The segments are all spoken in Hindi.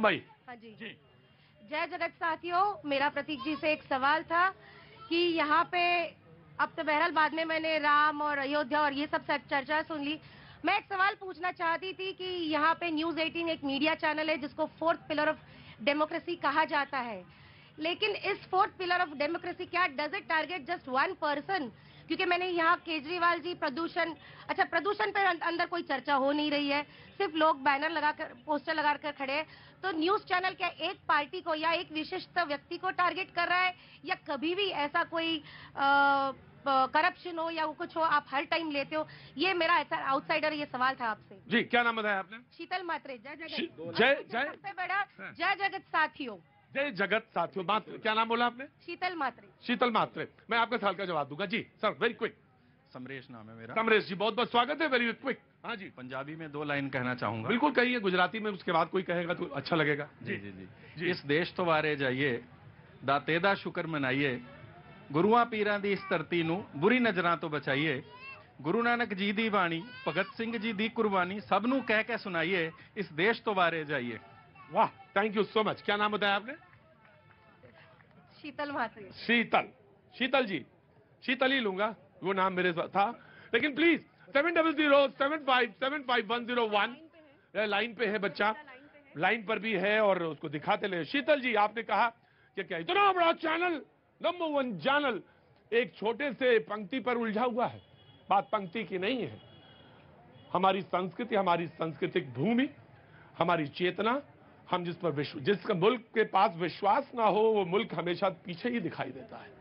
मुंबई। हाँ जी जी जय जगत साथियों, मेरा प्रतीक जी से एक सवाल था कि यहाँ पे अब तो बहरहाल बाद में मैंने राम और अयोध्या और ये सब चर्चा सुन ली। मैं एक सवाल पूछना चाहती थी कि यहाँ पे न्यूज 18 एक मीडिया चैनल है जिसको फोर्थ पिलर ऑफ डेमोक्रेसी कहा जाता है, लेकिन इस फोर्थ पिलर ऑफ डेमोक्रेसी क्या does it target just one person? क्योंकि मैंने यहाँ केजरीवाल जी प्रदूषण, अच्छा प्रदूषण पे अंदर कोई चर्चा हो नहीं रही है, सिर्फ लोग बैनर लगाकर पोस्टर लगाकर खड़े हैं। तो न्यूज चैनल क्या एक पार्टी को या एक विशिष्ट व्यक्ति को टारगेट कर रहा है, या कभी भी ऐसा कोई करप्शन हो या वो कुछ हो आप हर टाइम लेते हो? ये मेरा ऐसा आउटसाइडर ये सवाल था आपसे। जी क्या नाम बताया आपने? शीतल मात्रे। जय जगत। जय जय सबसे बड़ा जय जगत साथियों। जय जगत साथियों। बात क्या नाम बोला आपने? शीतल मात्रे। शीतल मात्रे। मैं आपका सवाल का जवाब दूंगा। जी सर वेरी क्विक। समरेश नाम है मेरा। समरेश जी बहुत बहुत स्वागत है। Very quick. हाँ जी पंजाबी में 2 लाइन कहना चाहूंगा। बिल्कुल कहिए, गुजराती में उसके बाद कोई कहेगा तो अच्छा लगेगा। जी जी जी। इस देश तो वारे जाइए, दाते दा शुक्र मनाइए, गुरुआं पीरां दी इस धरती नूं बुरी नजरां तो बचाइए, गुरु नानक जी दी बाणी, भगत सिंह जी दी कुर्बानी, सब नूं कह के सुनाइए, इस देश तो वारे जाइए। वाह थैंक यू सो मच। क्या नाम बताया आपने? शीतल मात्रे। शीतल। शीतल जी, शीतल ही लूंगा, वो नाम मेरे साथ था। लेकिन प्लीज 7007575101 लाइन पे है बच्चा, लाइन पर भी है और उसको दिखाते ले। शीतल जी आपने कहा कि क्या इतना बड़ा चैनल, नंबर 1 चैनल एक छोटे से पंक्ति पर उलझा हुआ है? बात पंक्ति की नहीं है। हमारी संस्कृति, हमारी सांस्कृतिक भूमि, हमारी चेतना, हम जिस पर जिसका मुल्क के पास विश्वास ना हो वो मुल्क हमेशा पीछे ही दिखाई देता है।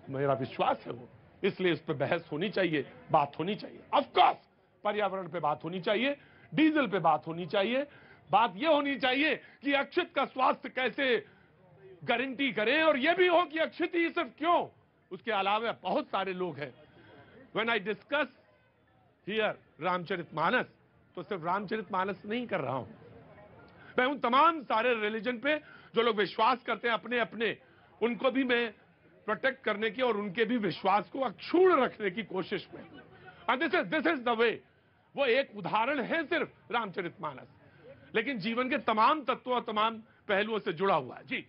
मेरा विश्वास है वो, इसलिए इस पर बहस होनी चाहिए, बात होनी चाहिए। ऑफ कोर्स पर्यावरण पे बात होनी चाहिए, डीजल पे बात होनी चाहिए, बात ये होनी चाहिए कि अक्षित का स्वास्थ्य कैसे गारंटी करें, और ये भी हो कि अक्षित ही सिर्फ क्यों, उसके अलावा बहुत सारे लोग हैं। When I discuss here Ramcharitmanas, तो सिर्फ रामचरितमानस नहीं कर रहा हूं, मैं उन तमाम सारे रिलीजन पे जो लोग विश्वास करते हैं अपने अपने, उनको भी मैं प्रोटेक्ट करने की और उनके भी विश्वास को अक्षुण्ण रखने की कोशिश में। And this is the way. वो एक उदाहरण है सिर्फ रामचरितमानस, लेकिन जीवन के तमाम तत्वों और तमाम पहलुओं से जुड़ा हुआ है। जी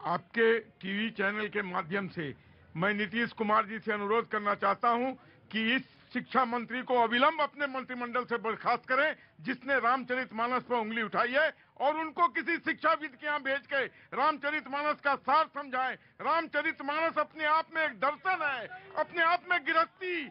आपके टीवी चैनल के माध्यम से मैं नीतीश कुमार जी से अनुरोध करना चाहता हूं कि इस शिक्षा मंत्री को अविलंब अपने मंत्रिमंडल से बर्खास्त करें जिसने रामचरितमानस पर उंगली उठाई है, और उनको किसी शिक्षाविद के यहाँ भेज के रामचरितमानस का सार समझाएं। रामचरितमानस अपने आप में एक दर्शन है, अपने आप में गृहस्थी,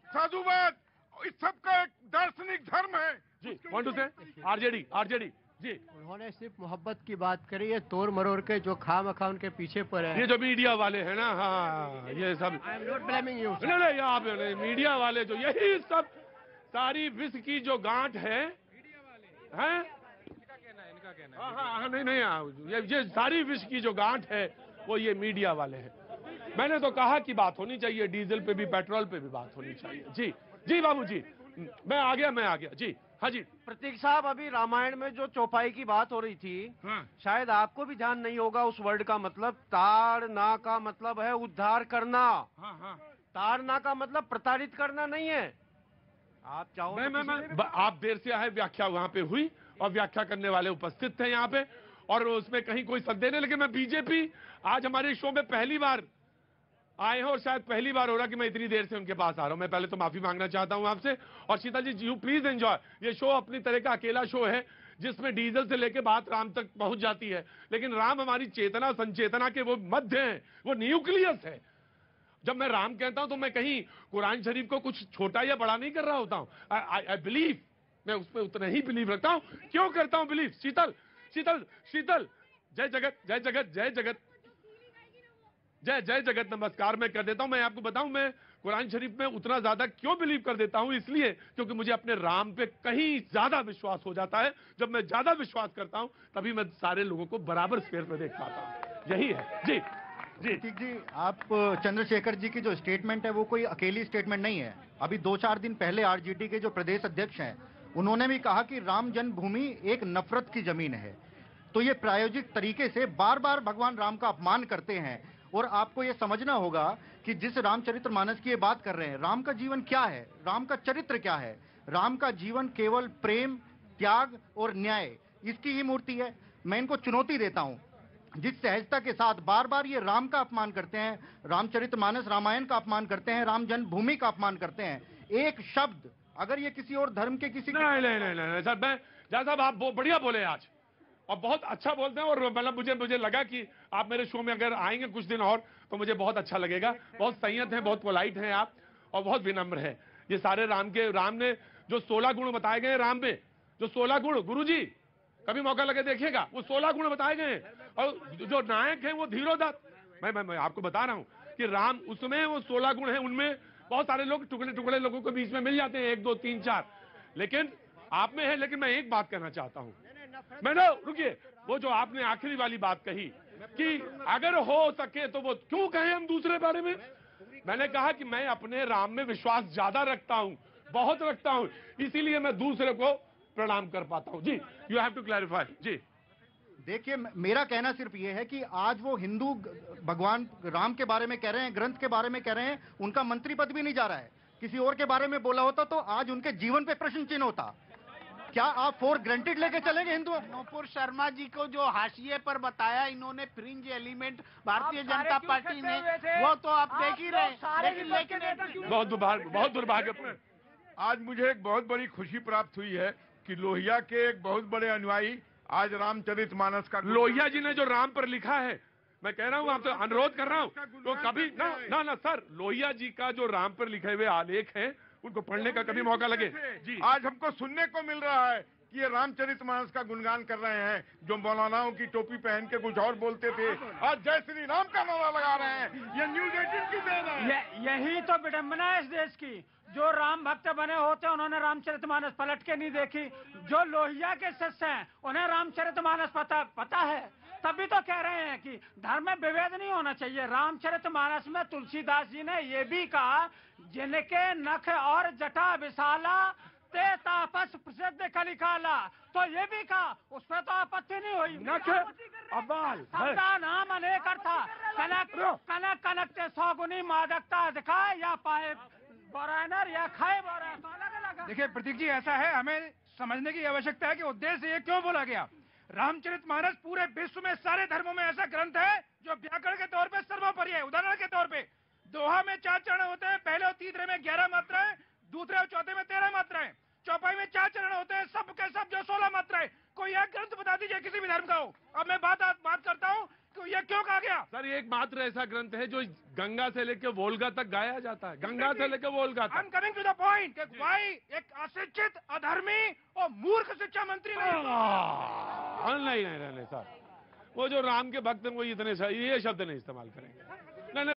साधुवाद, इस सब का एक दार्शनिक धर्म है। जी वांट टू से आरजेडी जी। उन्होंने सिर्फ मोहब्बत की बात करी है, तोड़ मरोड़ के जो खामखा उनके पीछे पर है। ये जो मीडिया वाले हैं ना, हाँ ये सब, I am not blaming you. नहीं आप मीडिया वाले जो यही सब सारी विष की जो गांठ है, हैं? इनका कहना है। हाँ नहीं ये सारी विष की जो गांठ है वो ये मीडिया वाले हैं। मैंने तो कहा कि बात होनी चाहिए, डीजल पे भी पेट्रोल पे भी बात होनी चाहिए। जी जी बाबू जी, मैं आ गया जी। हाँ जी प्रतीक साहब, अभी रामायण में जो चौपाई की बात हो रही थी, हाँ। शायद आपको भी ध्यान नहीं होगा उस वर्ड का मतलब। ताड़ना का मतलब है उद्धार करना। हाँ। ताड़ना का मतलब प्रताड़ित करना नहीं है। आप चाहो मैं आप देर से आए, व्याख्या वहां पे हुई और व्याख्या करने वाले उपस्थित थे यहाँ पे, और उसमें कहीं कोई संदेह नहीं। लेकिन मैं बीजेपी आज हमारे शो में पहली बार आए हैं, और शायद पहली बार हो रहा कि मैं इतनी देर से उनके पास आ रहा हूं। मैं पहले तो माफी मांगना चाहता हूं आपसे। और शीतल जी यू प्लीज एंजॉय। ये शो अपनी तरह का अकेला शो है जिसमें डीजल से लेके बात राम तक पहुंच जाती है, लेकिन राम हमारी चेतना संचेतना के वो मध्य है, वो न्यूक्लियस है। जब मैं राम कहता हूं तो मैं कहीं कुरान शरीफ को कुछ छोटा या बड़ा नहीं कर रहा होता हूं। आई बिलीव, मैं उस पर उतना ही बिलीव रखता हूं। क्यों करता हूं बिलीव? शीतल शीतल शीतल जय जगत जय जगत जय जगत जय जय जगत नमस्कार मैं कर देता हूं। मैं आपको बताऊं मैं कुरान शरीफ में उतना ज्यादा क्यों बिलीव कर देता हूं, इसलिए क्योंकि मुझे अपने राम पे कहीं ज्यादा विश्वास हो जाता है। जब मैं ज्यादा विश्वास करता हूं तभी मैं सारे लोगों को बराबर स्केल पे देख पाता हूं। यही है। जी जी प्रतीक जी, आप चंद्रशेखर जी की जो स्टेटमेंट है वो कोई अकेली स्टेटमेंट नहीं है। अभी 2-4 दिन पहले आरजेडी के जो प्रदेश अध्यक्ष हैं उन्होंने भी कहा कि राम जन्मभूमि एक नफरत की जमीन है। तो ये प्रायोजिक तरीके से बार बार भगवान राम का अपमान करते हैं, और आपको ये समझना होगा कि जिस रामचरितमानस की ये बात कर रहे हैं, राम का जीवन क्या है, राम का चरित्र क्या है? राम का जीवन केवल प्रेम, त्याग और न्याय, इसकी ही मूर्ति है। मैं इनको चुनौती देता हूं, जिस सहजता के साथ बार बार ये राम का अपमान करते हैं, रामचरितमानस रामायण का अपमान करते हैं, राम जन्मभूमि का अपमान करते हैं, एक शब्द अगर ये किसी और धर्म के किसी नहीं नहीं नहीं नहीं सर, मैं जहाँ साहब आप बढ़िया बोले आज और बहुत अच्छा बोलते हैं, और मतलब मुझे लगा कि आप मेरे शो में अगर आएंगे कुछ दिन और तो मुझे बहुत अच्छा लगेगा। बहुत संयत है, बहुत पोलाइट हैं आप और बहुत विनम्र है। ये सारे राम ने जो 16 गुण बताए गए राम में, जो 16 गुण, गुरुजी कभी मौका लगे देखिएगा, वो 16 गुण बताए गए हैं। और जो नायक है वो धीरोदत्त, मैं आपको बता रहा हूं कि राम उसमें वो 16 गुण है, उनमें बहुत सारे लोग टुकड़े टुकड़े लोगों के बीच में मिल जाते हैं, 1 2 3 4, लेकिन आप में है। लेकिन मैं एक बात कहना चाहता हूं, मैंने रुकिए, वो जो आपने आखिरी वाली बात कही कि अगर हो सके तो वो क्यों कहें हम दूसरे बारे में, मैंने कहा कि मैं अपने राम में विश्वास ज्यादा रखता हूं, बहुत रखता हूं, इसीलिए मैं दूसरे को प्रणाम कर पाता हूं। जी, यू हैव टू क्लैरिफाई। जी देखिए, मेरा कहना सिर्फ ये है कि आज वो हिंदू भगवान राम के बारे में कह रहे हैं, ग्रंथ के बारे में कह रहे हैं, उनका मंत्री पद भी नहीं जा रहा है। किसी और के बारे में बोला होता तो आज उनके जीवन पे प्रश्न चिन्ह होता। क्या आप फॉर ग्रांटेड लेके चलेंगे हिंदू? नूपुर शर्मा जी को जो हाशिए पर बताया इन्होंने fringe element Bharatiya Janata party ने, वो तो आप देख ही रहे, लेकिन बहुत दुर्भाग्यपूर्ण। आज मुझे एक बहुत बड़ी खुशी प्राप्त हुई है कि लोहिया के एक बहुत बड़े अनुयायी आज रामचरितमानस का, लोहिया जी ने जो राम पर लिखा है, मैं कह रहा हूं आपसे अनुरोध कर रहा हूं, तो कभी ना सर, लोहिया जी का जो राम पर लिखे हुए आलेख हैं उनको पढ़ने का कभी मौका लगे। जी, आज हमको सुनने को मिल रहा है कि ये रामचरितमानस का गुणगान कर रहे हैं, जो मौलानाओं की टोपी पहन के कुछ और बोलते थे, आज जय श्री राम का नारा लगा रहे हैं। ये न्यूज़ 18 की देन है। यही तो विडंबना है इस देश की। जो राम भक्त बने होते हैं उन्होंने रामचरितमानस पलट के नहीं देखी। जो लोहिया के शिष्य हैं उन्हें रामचरितमानस पता है, तभी तो कह रहे हैं कि धर्म में विभेद नहीं होना चाहिए। रामचरितमानस में तुलसीदास जी ने ये भी कहा, जिनके नख और जटा विशाला ते तापस प्रसिद्ध कलिकाला, तो ये भी कहा, उसमें तो आपत्ति नहीं हुई। नख अबाल सबका नाम अनेक अर्था, कनक कनक ते 100 गुनी मादकता दिखाए, या पाए बोरानर या खाए बोरा, तो अलग अलग। देखिए प्रतीक जी, ऐसा है, हमें समझने की आवश्यकता है कि उद्देश्य ये क्यों बोला गया। रामचरितमानस पूरे विश्व में सारे धर्मों में ऐसा ग्रंथ है जो व्याकरण के तौर पे सर्वोपरि है। उदाहरण के तौर पे दोहा में 4 चरण होते हैं, पहले और तीसरे में 11 मात्राएं, दूसरे और चौथे में 13 मात्राएं, चौपाई में 4 चरण होते हैं, सब के सब जो 16 मात्राएं। कोई एक ग्रंथ बता दीजिए किसी भी धर्म का हो। अब मैं बात करता हूँ कि ये क्यों कहा गया। सर, एक मात्र ऐसा ग्रंथ है जो गंगा से लेकर वोल्गा तक गाया जाता है, गंगा से लेकर वोल्गा तक। I am coming to the point. भाई एक अशिक्षित, अधर्मी और मूर्ख शिक्षा मंत्री नहीं सर, वो जो राम के भक्त हैं वो इतने ये शब्द नहीं इस्तेमाल करेंगे। नहीं